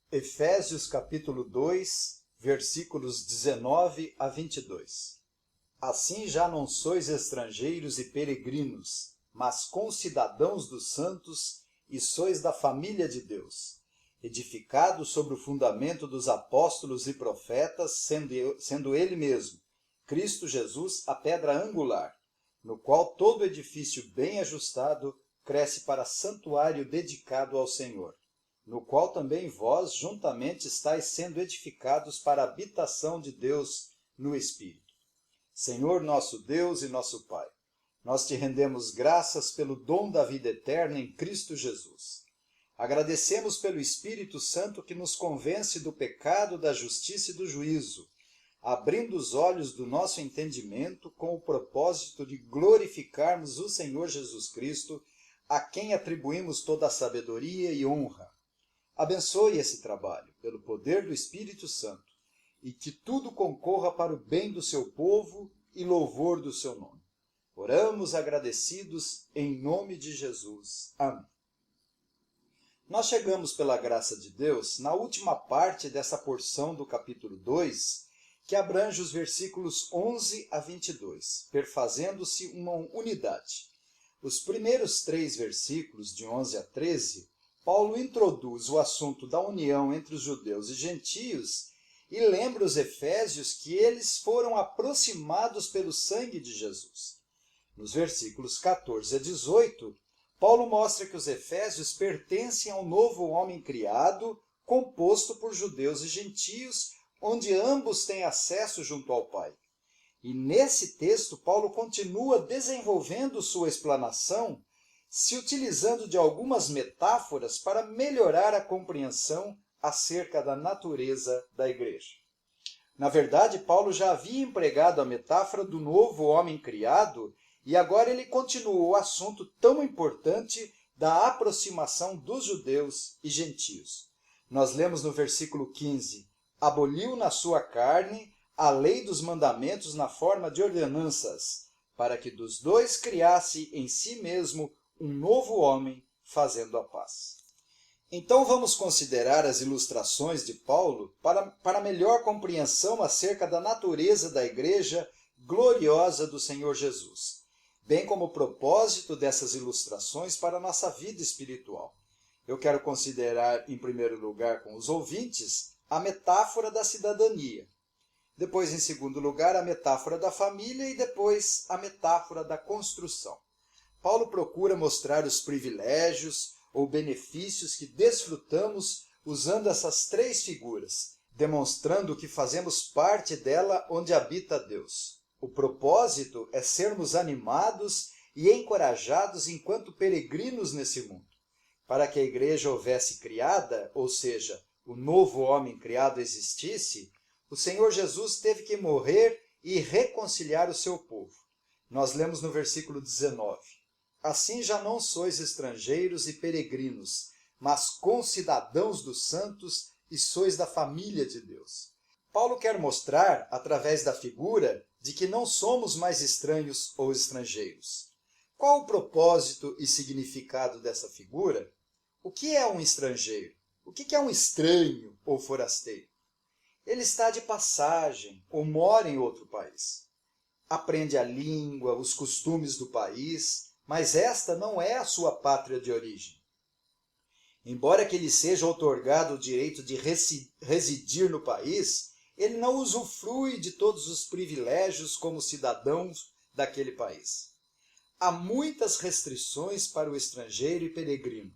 Efésios capítulo 2, versículos 19 a 22. Assim já não sois estrangeiros e peregrinos, mas concidadãos dos santos e sois da família de Deus, edificados sobre o fundamento dos apóstolos e profetas, sendo ele mesmo, Cristo Jesus, a pedra angular, no qual todo edifício bem ajustado cresce para santuário dedicado ao Senhor, no qual também vós juntamente estáis sendo edificados para a habitação de Deus no Espírito. Senhor nosso Deus e nosso Pai, nós te rendemos graças pelo dom da vida eterna em Cristo Jesus. Agradecemos pelo Espírito Santo que nos convence do pecado, da justiça e do juízo, abrindo os olhos do nosso entendimento com o propósito de glorificarmos o Senhor Jesus Cristo, a quem atribuímos toda a sabedoria e honra. Abençoe esse trabalho, pelo poder do Espírito Santo, e que tudo concorra para o bem do seu povo e louvor do seu nome. Oramos agradecidos em nome de Jesus. Amém. Nós chegamos, pela graça de Deus, na última parte dessa porção do capítulo 2, que abrange os versículos 11 a 22, perfazendo-se uma unidade. Os primeiros 3 versículos, de 11 a 13, Paulo introduz o assunto da união entre os judeus e gentios e lembra os efésios que eles foram aproximados pelo sangue de Jesus. Nos versículos 14 a 18, Paulo mostra que os efésios pertencem ao novo homem criado, composto por judeus e gentios, onde ambos têm acesso junto ao Pai. E nesse texto, Paulo continua desenvolvendo sua explanação, se utilizando de algumas metáforas para melhorar a compreensão acerca da natureza da igreja. Na verdade, Paulo já havia empregado a metáfora do novo homem criado e agora ele continuou o assunto tão importante da aproximação dos judeus e gentios. Nós lemos no versículo 15, aboliu na sua carne a lei dos mandamentos na forma de ordenanças, para que dos dois criasse em si mesmo um novo homem, fazendo a paz. Então vamos considerar as ilustrações de Paulo para melhor compreensão acerca da natureza da igreja gloriosa do Senhor Jesus, bem como o propósito dessas ilustrações para a nossa vida espiritual. Eu quero considerar, em primeiro lugar, com os ouvintes, a metáfora da cidadania. Depois, em segundo lugar, a metáfora da família e depois a metáfora da construção. Paulo procura mostrar os privilégios ou benefícios que desfrutamos usando essas 3 figuras, demonstrando que fazemos parte dela onde habita Deus. O propósito é sermos animados e encorajados enquanto peregrinos nesse mundo. Para que a igreja houvesse criada, ou seja, o novo homem criado existisse, o Senhor Jesus teve que morrer e reconciliar o seu povo. Nós lemos no versículo 19. Assim já não sois estrangeiros e peregrinos, mas concidadãos dos santos e sois da família de Deus. Paulo quer mostrar, através da figura, de que não somos mais estranhos ou estrangeiros. Qual o propósito e significado dessa figura? O que é um estrangeiro? O que é um estranho ou forasteiro? Ele está de passagem ou mora em outro país. Aprende a língua, os costumes do país, mas esta não é a sua pátria de origem. Embora que lhe seja outorgado o direito de residir no país, ele não usufrui de todos os privilégios como cidadãos daquele país. Há muitas restrições para o estrangeiro e peregrino,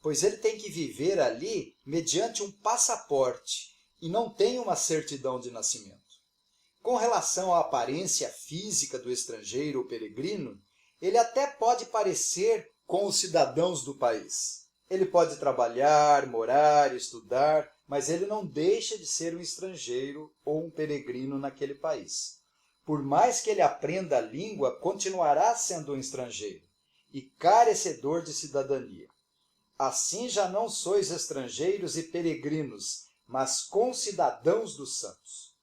pois ele tem que viver ali mediante um passaporte e não tem uma certidão de nascimento. Com relação à aparência física do estrangeiro ou peregrino, ele até pode parecer com os cidadãos do país. Ele pode trabalhar, morar, estudar, mas ele não deixa de ser um estrangeiro ou um peregrino naquele país. Por mais que ele aprenda a língua, continuará sendo um estrangeiro e carecedor de cidadania. Assim já não sois estrangeiros e peregrinos, mas concidadãos dos santos.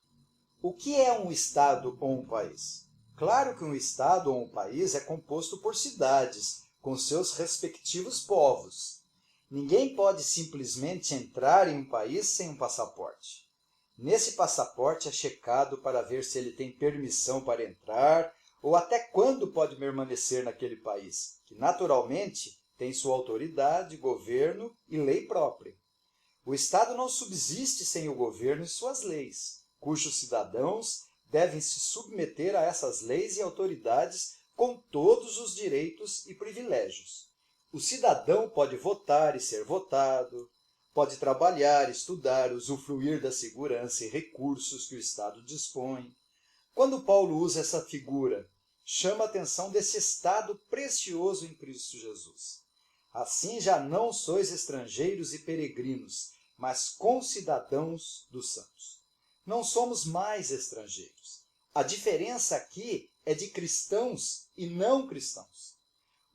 O que é um estado ou um país? Claro que um estado ou um país é composto por cidades, com seus respectivos povos. Ninguém pode simplesmente entrar em um país sem um passaporte. Nesse passaporte é checado para ver se ele tem permissão para entrar ou até quando pode permanecer naquele país, que naturalmente tem sua autoridade, governo e lei própria. O Estado não subsiste sem o governo e suas leis, cujos cidadãos devem se submeter a essas leis e autoridades com todos os direitos e privilégios. O cidadão pode votar e ser votado, pode trabalhar, estudar, usufruir da segurança e recursos que o Estado dispõe. Quando Paulo usa essa figura, chama a atenção desse estado precioso em Cristo Jesus. Assim já não sois estrangeiros e peregrinos, mas concidadãos dos santos. Não somos mais estrangeiros. A diferença aqui é de cristãos e não cristãos.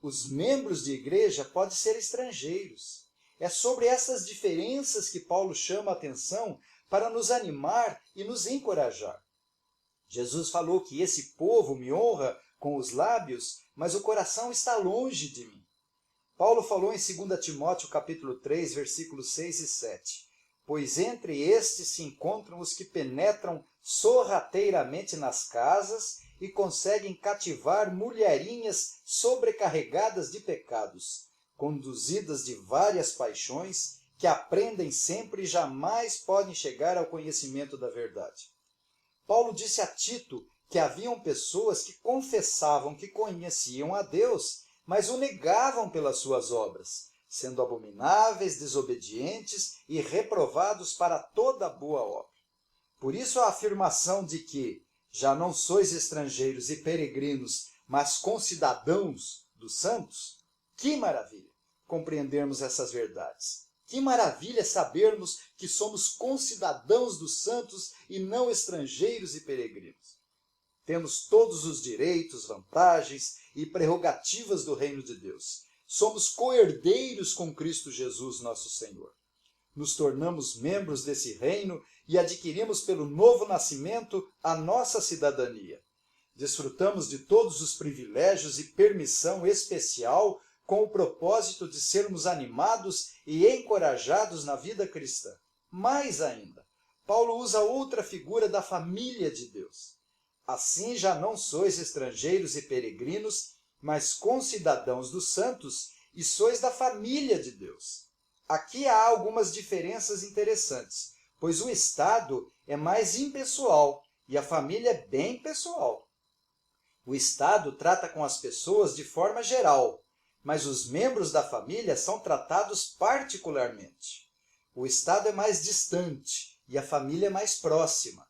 Os membros de igreja podem ser estrangeiros. É sobre essas diferenças que Paulo chama a atenção para nos animar e nos encorajar. Jesus falou que esse povo me honra com os lábios, mas o coração está longe de mim. Paulo falou em 2 Timóteo capítulo 3, versículos 6 e 7. Pois entre estes se encontram os que penetram sorrateiramente nas casas e conseguem cativar mulherinhas sobrecarregadas de pecados, conduzidas de várias paixões, que aprendem sempre e jamais podem chegar ao conhecimento da verdade. Paulo disse a Tito que haviam pessoas que confessavam que conheciam a Deus, mas o negavam pelas suas obras, sendo abomináveis, desobedientes e reprovados para toda boa obra. Por isso a afirmação de que já não sois estrangeiros e peregrinos, mas concidadãos dos santos, que maravilha compreendermos essas verdades. Que maravilha sabermos que somos concidadãos dos santos e não estrangeiros e peregrinos. Temos todos os direitos, vantagens e prerrogativas do reino de Deus. Somos co-herdeiros com Cristo Jesus, nosso Senhor. Nos tornamos membros desse reino e adquirimos pelo novo nascimento a nossa cidadania. Desfrutamos de todos os privilégios e permissão especial com o propósito de sermos animados e encorajados na vida cristã. Mais ainda, Paulo usa outra figura da família de Deus. Assim já não sois estrangeiros e peregrinos, mas concidadãos dos santos e sois da família de Deus. Aqui há algumas diferenças interessantes, pois o Estado é mais impessoal e a família é bem pessoal. O Estado trata com as pessoas de forma geral, mas os membros da família são tratados particularmente. O Estado é mais distante e a família é mais próxima.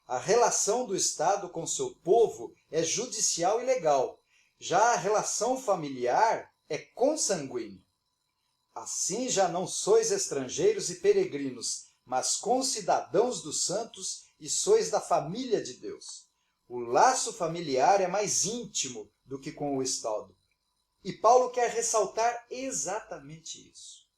A relação do Estado com seu povo é judicial e legal. Já a relação familiar é consanguínea. Assim já não sois estrangeiros e peregrinos, mas concidadãos dos santos e sois da família de Deus. O laço familiar é mais íntimo do que com o Estado. E Paulo quer ressaltar exatamente isso.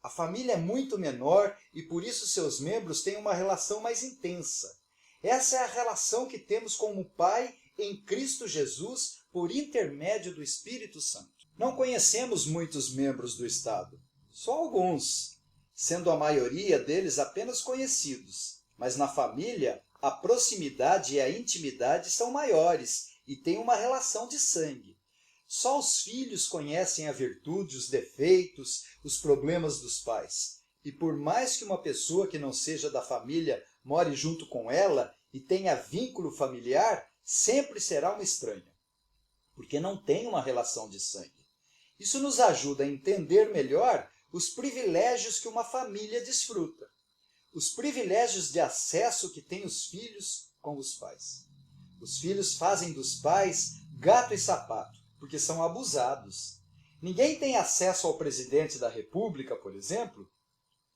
A família é muito menor e por isso seus membros têm uma relação mais intensa. Essa é a relação que temos com o Pai em Cristo Jesus por intermédio do Espírito Santo. Não conhecemos muitos membros do Estado, só alguns, sendo a maioria deles apenas conhecidos. Mas na família, a proximidade e a intimidade são maiores e têm uma relação de sangue. Só os filhos conhecem a virtude, os defeitos, os problemas dos pais. E por mais que uma pessoa que não seja da família more junto com ela e tenha vínculo familiar, sempre será uma estranha, porque não tem uma relação de sangue. Isso nos ajuda a entender melhor os privilégios que uma família desfruta, os privilégios de acesso que têm os filhos com os pais. Os filhos fazem dos pais gato e sapato, porque são abusados. Ninguém tem acesso ao presidente da República, por exemplo,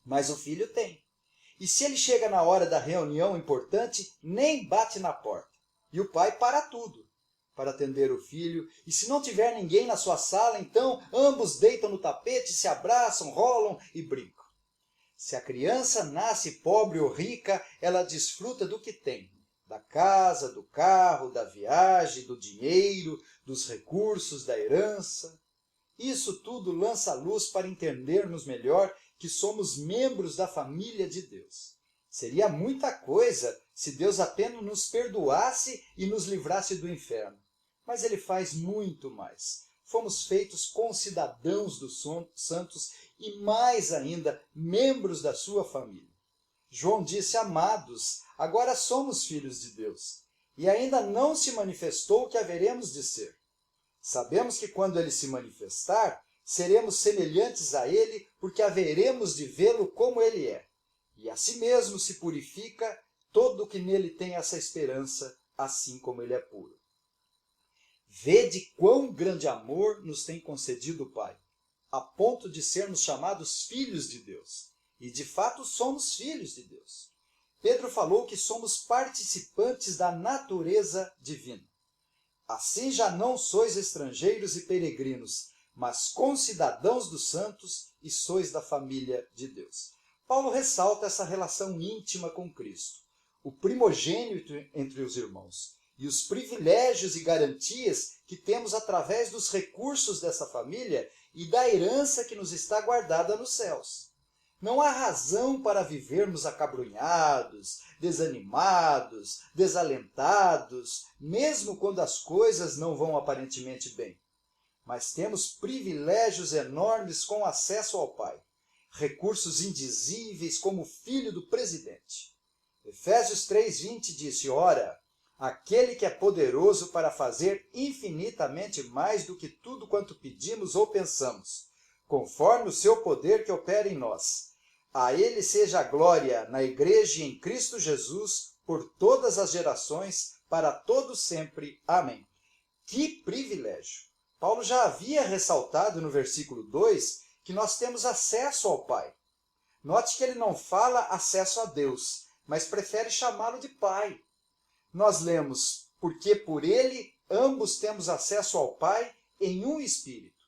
mas o filho tem. E se ele chega na hora da reunião importante, nem bate na porta. E o pai para tudo para atender o filho. E se não tiver ninguém na sua sala, então ambos deitam no tapete, se abraçam, rolam e brincam. Se a criança nasce pobre ou rica, ela desfruta do que tem. Da casa, do carro, da viagem, do dinheiro, dos recursos, da herança. Isso tudo lança a luz para entendermos melhor que somos membros da família de Deus. Seria muita coisa se Deus apenas nos perdoasse e nos livrasse do inferno. Mas Ele faz muito mais. Fomos feitos concidadãos dos santos e, mais ainda, membros da sua família. João disse: amados, agora somos filhos de Deus, e ainda não se manifestou o que haveremos de ser. Sabemos que quando Ele se manifestar, seremos semelhantes a Ele, porque haveremos de vê-lo como Ele é. E a si mesmo se purifica todo o que nele tem essa esperança, assim como Ele é puro. Vede quão grande amor nos tem concedido o Pai, a ponto de sermos chamados filhos de Deus. E de fato somos filhos de Deus. Pedro falou que somos participantes da natureza divina. Assim já não sois estrangeiros e peregrinos, mas concidadãos dos santos e sois da família de Deus. Paulo ressalta essa relação íntima com Cristo, o primogênito entre os irmãos, e os privilégios e garantias que temos através dos recursos dessa família e da herança que nos está guardada nos céus. Não há razão para vivermos acabrunhados, desanimados, desalentados, mesmo quando as coisas não vão aparentemente bem. Mas temos privilégios enormes com acesso ao Pai, recursos indizíveis como o filho do presidente. Efésios 3:20 disse: ora, aquele que é poderoso para fazer infinitamente mais do que tudo quanto pedimos ou pensamos, conforme o seu poder que opera em nós. A Ele seja a glória na Igreja e em Cristo Jesus, por todas as gerações, para todos sempre. Amém. Que privilégio! Paulo já havia ressaltado no versículo 2 que nós temos acesso ao Pai. Note que ele não fala acesso a Deus, mas prefere chamá-lo de Pai. Nós lemos: porque por Ele ambos temos acesso ao Pai em um Espírito.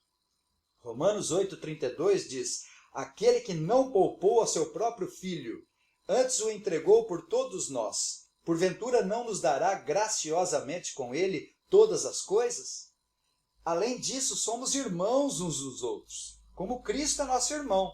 Romanos 8,32 diz: aquele que não poupou a seu próprio Filho, antes o entregou por todos nós, porventura não nos dará graciosamente com Ele todas as coisas? Além disso, somos irmãos uns dos outros, como Cristo é nosso irmão.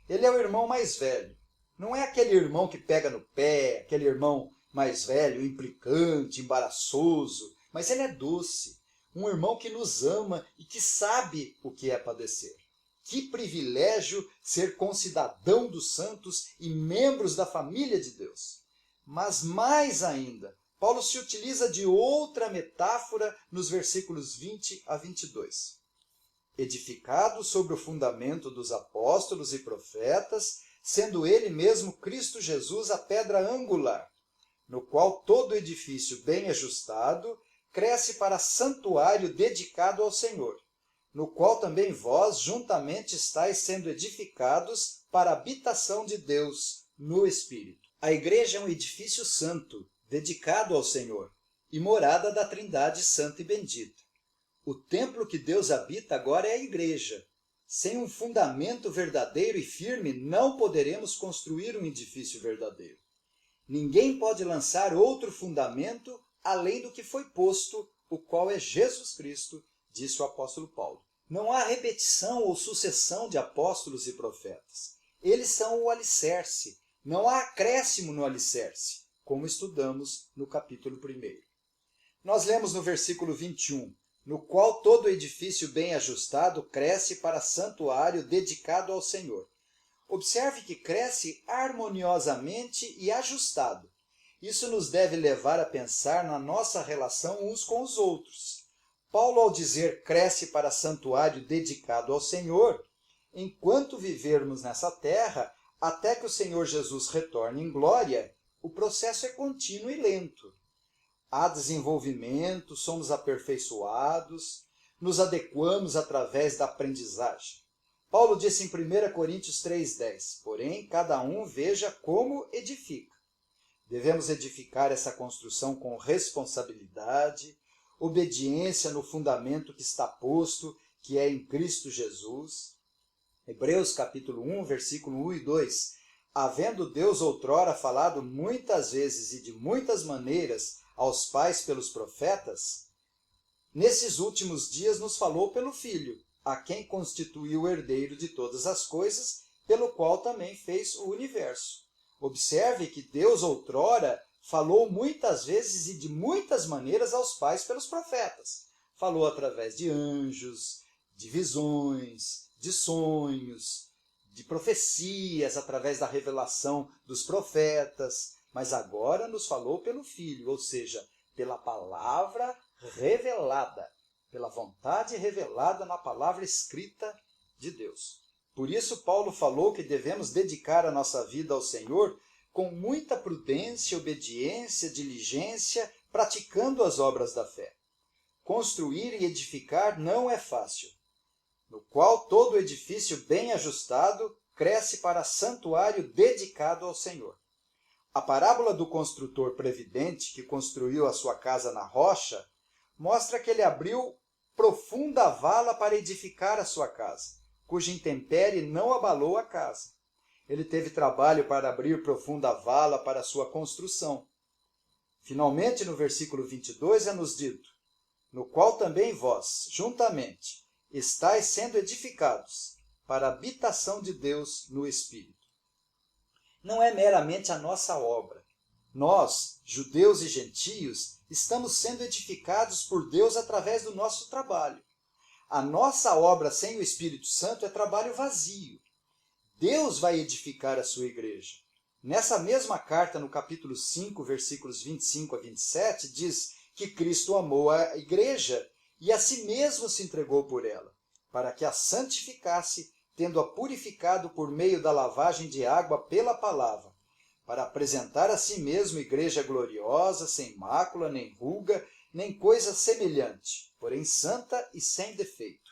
Ele é o irmão mais velho. Não é aquele irmão que pega no pé, aquele irmão mais velho, implicante, embaraçoso, mas ele é doce, um irmão que nos ama e que sabe o que é padecer. Que privilégio ser concidadão dos santos e membros da família de Deus. Mas mais ainda, Paulo se utiliza de outra metáfora nos versículos 20 a 22. Edificado sobre o fundamento dos apóstolos e profetas, sendo ele mesmo Cristo Jesus a pedra angular, no qual todo edifício bem ajustado cresce para santuário dedicado ao Senhor, no qual também vós juntamente estáis sendo edificados para a habitação de Deus no Espírito. A igreja é um edifício santo, dedicado ao Senhor, e morada da Trindade santa e bendita. O templo que Deus habita agora é a igreja. Sem um fundamento verdadeiro e firme, não poderemos construir um edifício verdadeiro. Ninguém pode lançar outro fundamento além do que foi posto, o qual é Jesus Cristo, disse o apóstolo Paulo. Não há repetição ou sucessão de apóstolos e profetas. Eles são o alicerce. Não há acréscimo no alicerce, como estudamos no capítulo 1. Nós lemos no versículo 21, no qual todo edifício bem ajustado cresce para santuário dedicado ao Senhor. Observe que cresce harmoniosamente e ajustado. Isso nos deve levar a pensar na nossa relação uns com os outros. Paulo, ao dizer cresce para santuário dedicado ao Senhor, enquanto vivermos nessa terra, até que o Senhor Jesus retorne em glória, o processo é contínuo e lento. Há desenvolvimento, somos aperfeiçoados, nos adequamos através da aprendizagem. Paulo disse em 1 Coríntios 3,10, porém, cada um veja como edifica. Devemos edificar essa construção com responsabilidade, obediência no fundamento que está posto, que é em Cristo Jesus. Hebreus capítulo 1, versículo 1 e 2. Havendo Deus outrora falado muitas vezes e de muitas maneiras aos pais pelos profetas, nesses últimos dias nos falou pelo Filho, a quem constituiu o herdeiro de todas as coisas, pelo qual também fez o universo. Observe que Deus outrora falou muitas vezes e de muitas maneiras aos pais pelos profetas. Falou através de anjos, de visões, de sonhos, de profecias, através da revelação dos profetas, mas agora nos falou pelo Filho, ou seja, pela palavra revelada, pela vontade revelada na palavra escrita de Deus. Por isso, Paulo falou que devemos dedicar a nossa vida ao Senhor com muita prudência, obediência, diligência, praticando as obras da fé. Construir e edificar não é fácil, no qual todo edifício bem ajustado cresce para santuário dedicado ao Senhor. A parábola do construtor previdente que construiu a sua casa na rocha mostra que ele abriu profunda vala para edificar a sua casa, cuja intempérie não abalou a casa. Ele teve trabalho para abrir profunda vala para a sua construção. Finalmente, no versículo 22, é-nos dito: no qual também vós, juntamente, estáis sendo edificados para a habitação de Deus no Espírito. Não é meramente a nossa obra. Nós, judeus e gentios, estamos sendo edificados por Deus através do nosso trabalho. A nossa obra sem o Espírito Santo é trabalho vazio. Deus vai edificar a sua igreja. Nessa mesma carta, no capítulo 5, versículos 25 a 27, diz que Cristo amou a igreja e a si mesmo se entregou por ela, para que a santificasse, tendo-a purificado por meio da lavagem de água pela palavra, para apresentar a si mesmo igreja gloriosa, sem mácula, nem ruga, nem coisa semelhante, porém santa e sem defeito.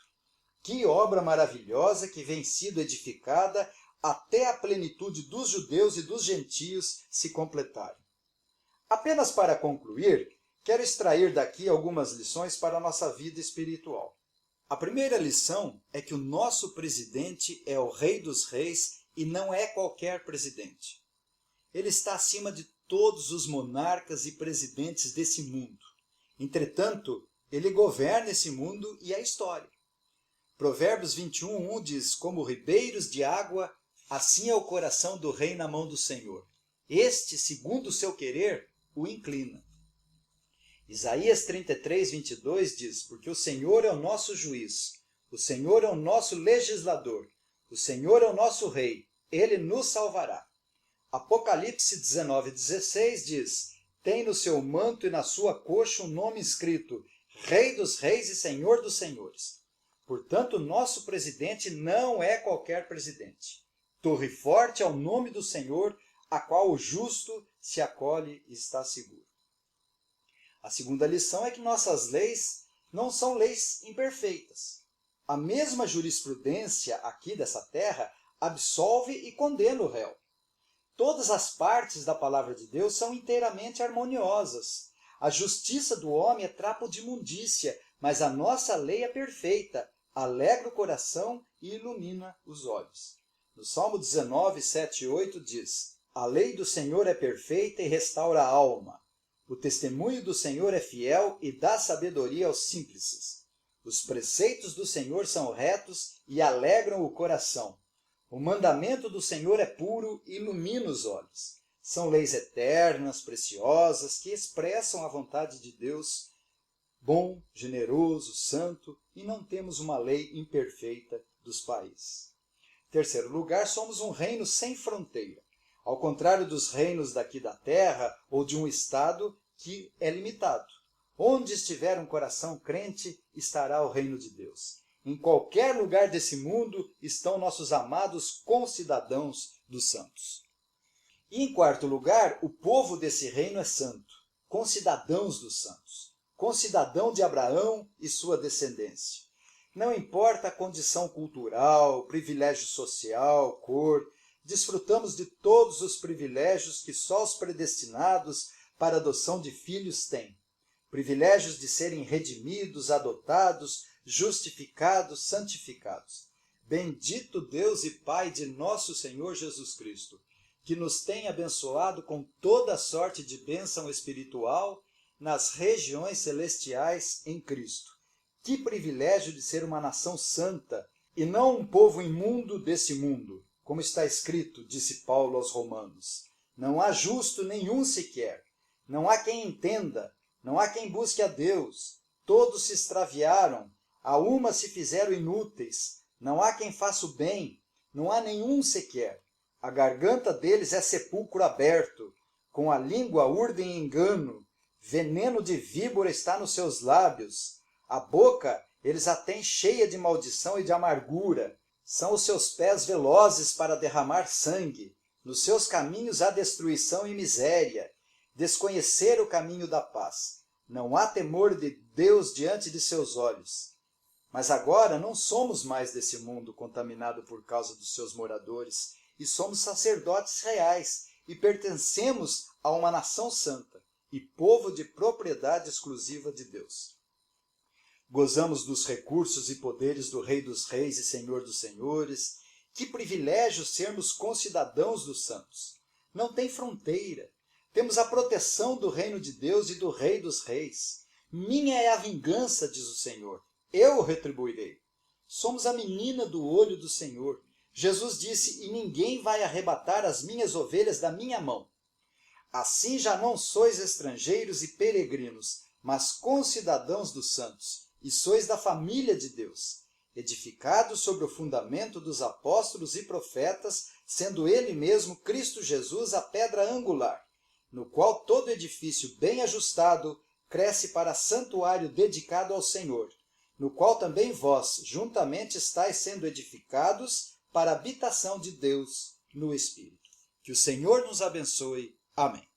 Que obra maravilhosa que vem sido edificada até a plenitude dos judeus e dos gentios se completarem. Apenas para concluir, quero extrair daqui algumas lições para a nossa vida espiritual. A primeira lição é que o nosso presidente é o Rei dos Reis e não é qualquer presidente. Ele está acima de todos os monarcas e presidentes desse mundo. Entretanto, ele governa esse mundo e a história. Provérbios 21:1 diz: como ribeiros de água, assim é o coração do rei na mão do Senhor. Este, segundo o seu querer, o inclina. Isaías 33:22 diz: porque o Senhor é o nosso juiz, o Senhor é o nosso legislador, o Senhor é o nosso rei, ele nos salvará. Apocalipse 19:16 diz: tem no seu manto e na sua coxa um nome escrito: Rei dos Reis e Senhor dos Senhores. Portanto, nosso presidente não é qualquer presidente. Torre forte é o nome do Senhor, a qual o justo se acolhe e está seguro. A segunda lição é que nossas leis não são leis imperfeitas. A mesma jurisprudência aqui dessa terra absolve e condena o réu. Todas as partes da palavra de Deus são inteiramente harmoniosas. A justiça do homem é trapo de imundícia, mas a nossa lei é perfeita, alegra o coração e ilumina os olhos. No Salmo 19, 7 e 8 diz: a lei do Senhor é perfeita e restaura a alma. O testemunho do Senhor é fiel e dá sabedoria aos simples. Os preceitos do Senhor são retos e alegram o coração. O mandamento do Senhor é puro e ilumina os olhos. São leis eternas, preciosas, que expressam a vontade de Deus, bom, generoso, santo, e não temos uma lei imperfeita dos países. Em terceiro lugar, somos um reino sem fronteira, ao contrário dos reinos daqui da terra ou de um estado que é limitado. Onde estiver um coração crente, estará o reino de Deus. Em qualquer lugar desse mundo estão nossos amados concidadãos dos santos. E em quarto lugar, o povo desse reino é santo, concidadãos dos santos, concidadão de Abraão e sua descendência. Não importa a condição cultural, privilégio social, cor, desfrutamos de todos os privilégios que só os predestinados para a adoção de filhos têm. Privilégios de serem redimidos, adotados, justificados, santificados. Bendito Deus e Pai de nosso Senhor Jesus Cristo, que nos tem abençoado com toda sorte de bênção espiritual nas regiões celestiais em Cristo. Que privilégio de ser uma nação santa e não um povo imundo desse mundo, como está escrito, disse Paulo aos Romanos. Não há justo nenhum sequer, não há quem entenda, não há quem busque a Deus. Todos se extraviaram, a uma se fizeram inúteis, não há quem faça o bem, não há nenhum sequer. A garganta deles é sepulcro aberto, com a língua urdem engano, veneno de víbora está nos seus lábios. A boca eles a têm cheia de maldição e de amargura. São os seus pés velozes para derramar sangue. Nos seus caminhos há destruição e miséria. Desconhecer o caminho da paz. Não há temor de Deus diante de seus olhos. Mas agora não somos mais desse mundo contaminado por causa dos seus moradores, e somos sacerdotes reais, e pertencemos a uma nação santa, e povo de propriedade exclusiva de Deus. Gozamos dos recursos e poderes do Rei dos Reis e Senhor dos Senhores. Que privilégio sermos concidadãos dos santos. Não tem fronteira. Temos a proteção do reino de Deus e do Rei dos Reis. Minha é a vingança, diz o Senhor. Eu o retribuirei. Somos a menina do olho do Senhor. Jesus disse, e ninguém vai arrebatar as minhas ovelhas da minha mão. Assim já não sois estrangeiros e peregrinos, mas concidadãos dos santos, e sois da família de Deus, edificados sobre o fundamento dos apóstolos e profetas, sendo ele mesmo, Cristo Jesus, a pedra angular, no qual todo edifício bem ajustado cresce para santuário dedicado ao Senhor, no qual também vós, juntamente, estáis sendo edificados para a habitação de Deus no Espírito. Que o Senhor nos abençoe. Amém.